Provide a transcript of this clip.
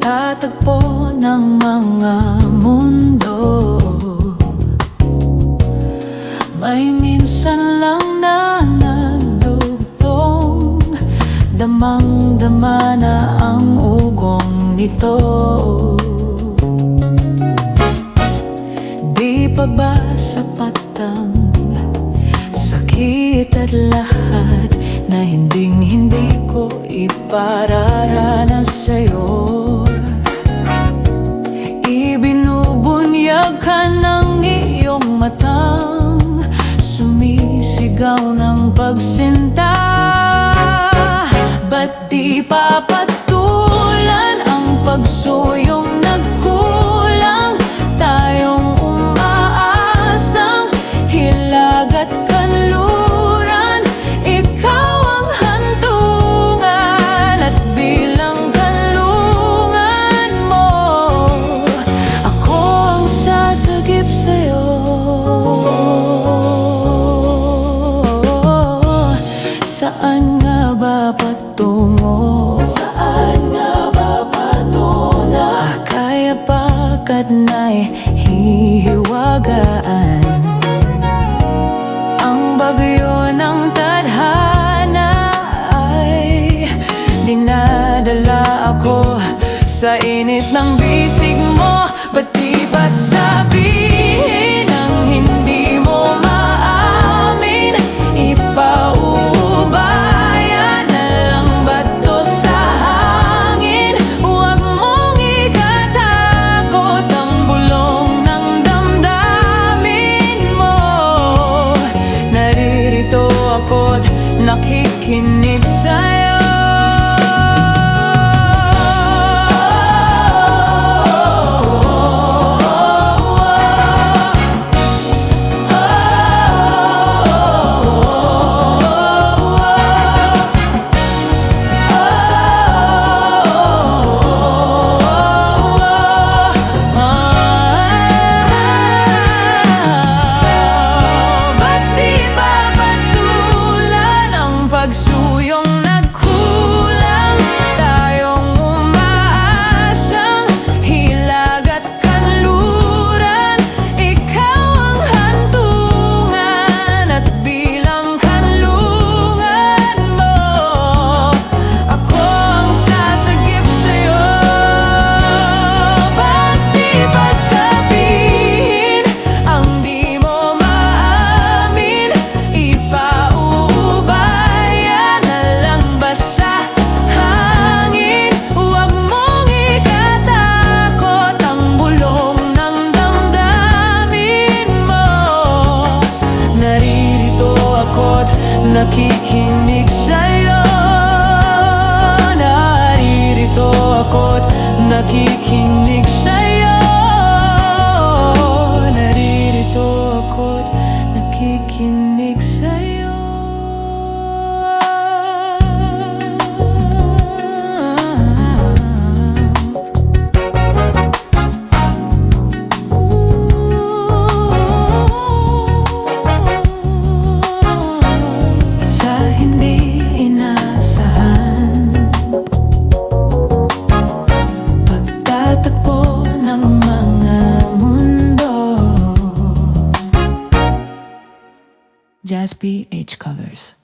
pagtatagpo ng mga mundo. May minsan lang na nagdugtong, damang-dama na ang ugong nito. Di pa ba sapat ang sakit at lahat na hinding-hindi ko ipararanas sa'yo? Ibinubunyag ka ng iyong matang sumisigaw ng pagsinta. Ba't di papatulan ang pagsuyong nagkulang? Tayong umaasang hilag at kanluran, ikaw ang hantungan at bilang kanlungan mo, ako ang sasagip sa'yo. Saan nga ba patungo? Saan nga ba patungo? Kaya pagkat na'y hihiwagaan ang bagyo ng tadhana, ay dinadala ako sa init ng bisig mo. Ba't di ba sabihin ang hindi mo maamin? Ipaubaya na lang bato sa hangin. Huwag mong ikatakot ang bulong ng damdamin mo. Naririto ako't nakikinig sa'yo. Pagsuyong nagkulang, tayong umaasang hilag at kanluran, ikaw ang hantungan at bilang kanlungan mo, ako ang sasagip sa'yo. Ba't di ba sabihin ang di mo maamin? Sa hangin, huwag mong ikatakot ang bulong ng damdamin mo. Naririto ako't nakikinig sa'yo. Naririto ako't nakikinig sa'yo. Naririto ako't nakikinig sa'yo. Jazz PH covers.